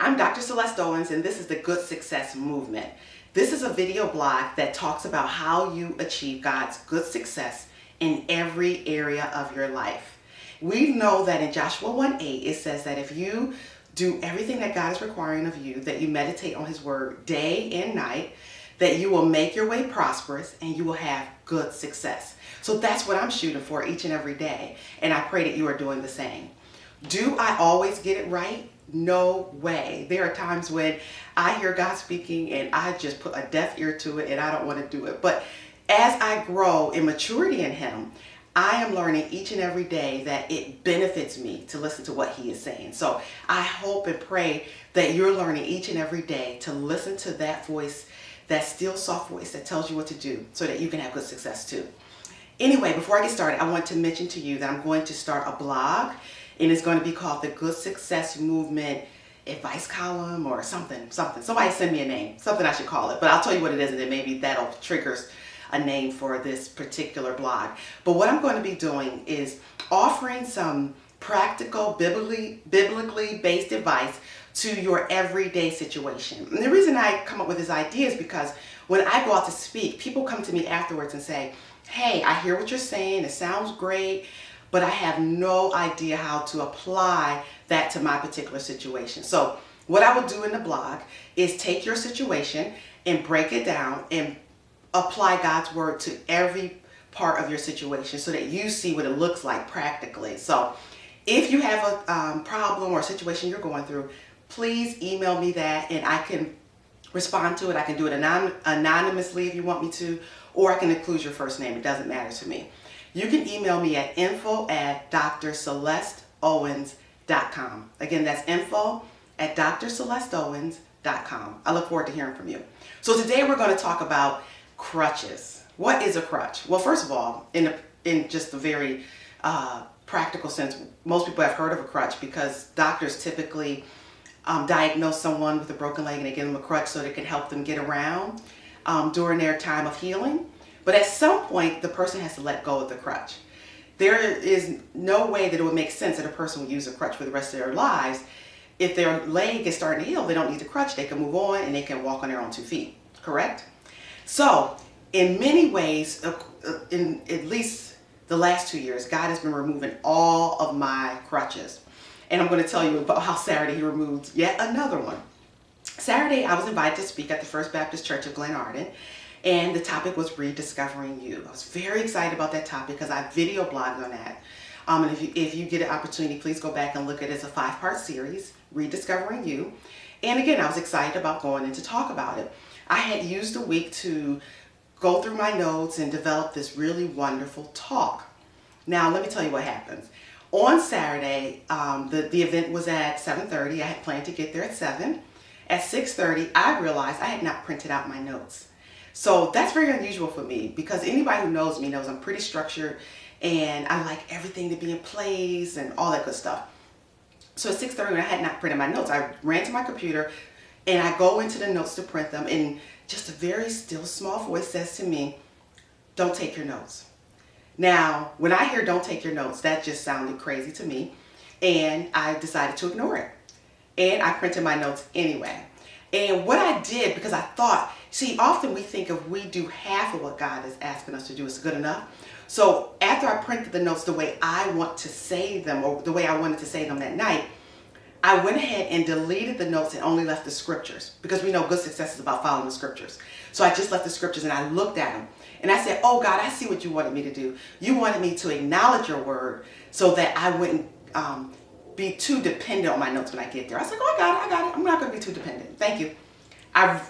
I'm Dr. Celeste Owens, and this is the Good Success Movement. This is a video blog that talks about how you achieve God's good success in every area of your life. We know that in Joshua 1:8, it says that if you do everything that God is requiring of you, that you meditate on His Word day and night, that you will make your way prosperous and you will have good success. So that's what I'm shooting for each and every day, and I pray that you are doing the same. Do I always get it right? No way. There are times when I hear God speaking and I just put a deaf ear to it and I don't want to do it. But as I grow in maturity in Him, I am learning each and every day that it benefits me to listen to what He is saying. So I hope and pray that you're learning each and every day to listen to that voice, that still soft voice that tells you what to do so that you can have good success too. Anyway, before I get started, I want to mention to you that I'm going to start a blog, and it's going to be called the Good Success Movement Advice Column or something. Somebody send me a name, something I should call it, but I'll tell you what it is, and then maybe that'll trigger a name for this particular blog. But what I'm going to be doing is offering some practical, biblically based advice to your everyday situation. And the reason I come up with this idea is because when I go out to speak, people come to me afterwards and say, hey, I hear what you're saying, it sounds great, but I have no idea how to apply that to my particular situation. So what I will do in the blog is take your situation and break it down and apply God's word to every part of your situation so that you see what it looks like practically. So if you have a problem or a situation you're going through, please email me that and I can respond to it. I can do it anonymously if you want me to, or I can include your first name. It doesn't matter to me. You can email me at info@drcelesteowens.com. Again, that's info@drcelesteowens.com. I look forward to hearing from you. So today we're going to talk about crutches. What is a crutch? Well, first of all, in just a very practical sense, most people have heard of a crutch because doctors typically diagnose someone with a broken leg and they give them a crutch so they can help them get around during their time of healing. But at some point, the person has to let go of the crutch. There is no way that it would make sense that a person would use a crutch for the rest of their lives. If their leg is starting to heal, they don't need the crutch. They can move on and they can walk on their own 2 feet, correct? So in many ways, in at least the last 2 years, God has been removing all of my crutches. And I'm going to tell you about how Saturday He removed yet another one. Saturday, I was invited to speak at the First Baptist Church of Glen Arden, and the topic was rediscovering you. I was very excited about that topic because I video blogged on that. And if you get an opportunity, please go back and look at it as a 5-part series, Rediscovering You. And again, I was excited about going in to talk about it. I had used a week to go through my notes and develop this really wonderful talk. Now, let me tell you what happens. On Saturday, the event was at 7:30. I had planned to get there at 7. At 6:30, I realized I had not printed out my notes. So that's very unusual for me because anybody who knows me knows I'm pretty structured and I like everything to be in place and all that good stuff. So at 6:30, when I had not printed my notes, I ran to my computer and I go into the notes to print them, and just a very still small voice says to me, don't take your notes. Now, when I hear don't take your notes, that just sounded crazy to me, and I decided to ignore it. And I printed my notes anyway. And what I did, because I thought, see, often we think if we do half of what God is asking us to do, it's good enough. So after I printed the notes the way I want to say them, or the way I wanted to say them that night, I went ahead and deleted the notes and only left the scriptures, because we know good success is about following the scriptures. So I just left the scriptures and I looked at them and I said, oh God, I see what you wanted me to do. You wanted me to acknowledge your word so that I wouldn't be too dependent on my notes when I get there. I was like, oh, I got it. I'm not going to be too dependent. Thank you. I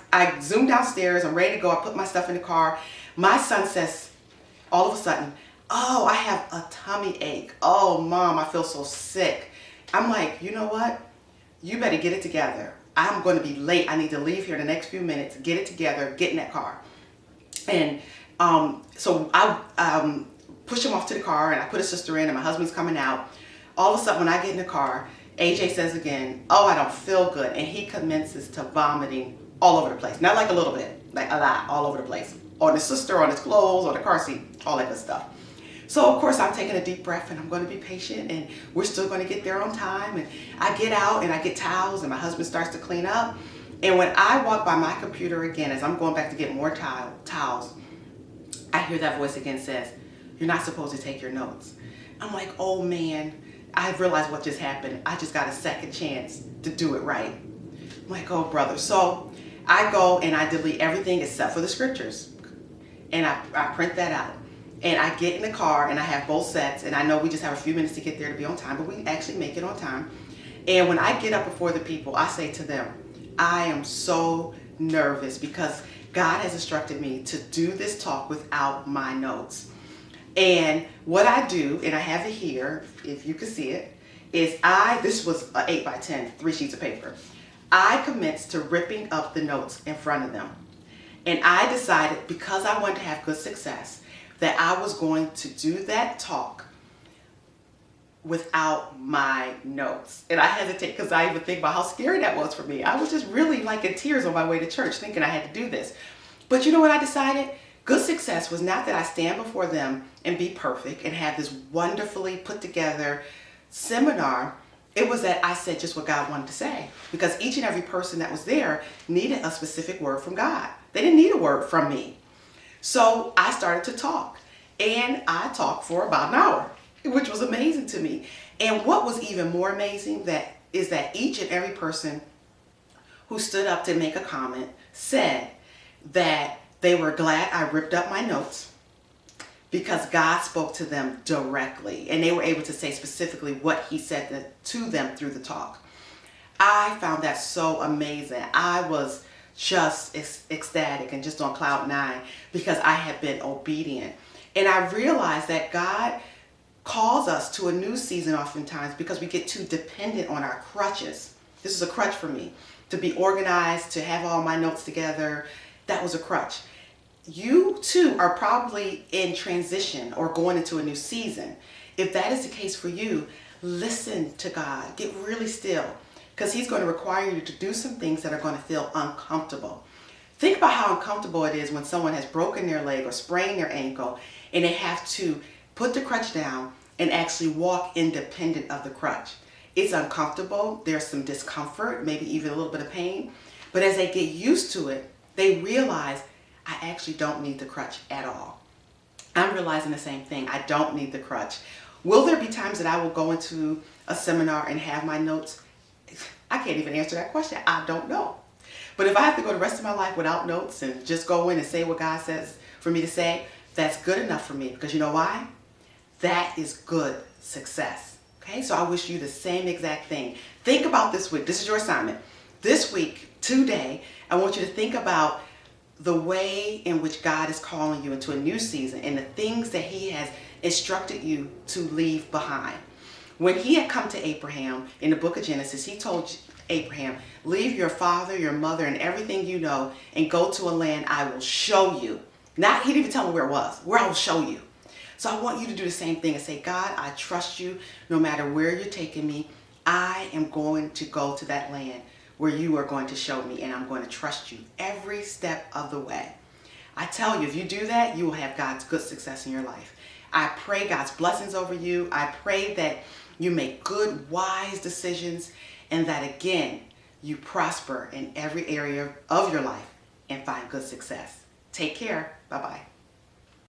zoomed downstairs. I'm ready to go. I put my stuff in the car. My son says, all of a sudden, oh, I have a tummy ache. Oh, Mom, I feel so sick. I'm like, you know what? You better get it together. I'm going to be late. I need to leave here in the next few minutes. Get it together. Get in that car. And so I push him off to the car, and I put his sister in, and my husband's coming out. All of a sudden, when I get in the car, AJ says again, oh, I don't feel good. And he commences to vomiting all over the place. Not like a little bit, like a lot, all over the place. On his sister, on his clothes, on the car seat, all that good stuff. So of course I'm taking a deep breath and I'm going to be patient and we're still going to get there on time. And I get out and I get towels and my husband starts to clean up. And when I walk by my computer again, as I'm going back to get more towels, I hear that voice again says, "You're not supposed to take your notes." I'm like, oh man, I realized what just happened. I just got a second chance to do it right. I'm like, oh brother. So I go and I delete everything except for the scriptures. And I print that out. And I get in the car and I have both sets. And I know we just have a few minutes to get there to be on time, but we actually make it on time. And when I get up before the people, I say to them, I am so nervous because God has instructed me to do this talk without my notes. And what I do, and I have it here, if you can see it, is this was an 8 by 10, 3 sheets of paper. I commenced to ripping up the notes in front of them. And I decided, because I wanted to have good success, that I was going to do that talk without my notes. And I hesitate because I even think about how scary that was for me. I was just really like in tears on my way to church thinking I had to do this. But you know what I decided? Good success was not that I stand before them and be perfect and have this wonderfully put together seminar. It was that I said just what God wanted to say, because each and every person that was there needed a specific word from God. They didn't need a word from me. So I started to talk, and I talked for about an hour, which was amazing to me. And what was even more amazing is that each and every person who stood up to make a comment said that they were glad I ripped up my notes because God spoke to them directly, and they were able to say specifically what he said to them through the talk. I found that so amazing. I was just ecstatic and just on cloud 9 because I had been obedient. And I realized that God calls us to a new season oftentimes because we get too dependent on our crutches. This is a crutch for me. To be organized, to have all my notes together, that was a crutch. You too are probably in transition or going into a new season. If that is the case for you, listen to God. Get really still, because he's going to require you to do some things that are going to feel uncomfortable. Think about how uncomfortable it is when someone has broken their leg or sprained their ankle and they have to put the crutch down and actually walk independent of the crutch. It's uncomfortable. There's some discomfort, maybe even a little bit of pain. But as they get used to it, they realize, I actually don't need the crutch at all. I'm realizing the same thing. I don't need the crutch. Will there be times that I will go into a seminar and have my notes? I can't even answer that question. I don't know. But if I have to go the rest of my life without notes and just go in and say what God says for me to say, that's good enough for me. Because you know why? That is good success. Okay, so I wish you the same exact thing. Think about this week. This is your assignment. This week, today, I want you to think about the way in which God is calling you into a new season and the things that he has instructed you to leave behind. When he had come to Abraham in the book of Genesis, he told Abraham, leave your father, your mother, and everything you know and go to a land I will show you. He didn't even tell me where it was, where I will show you. So I want you to do the same thing and say, God, I trust you no matter where you're taking me. I am going to go to that land where you are going to show me, and I'm going to trust you every step of the way. I tell you, if you do that, you will have God's good success in your life. I pray God's blessings over you. I pray that you make good, wise decisions, and that again, you prosper in every area of your life and find good success. Take care. Bye-bye.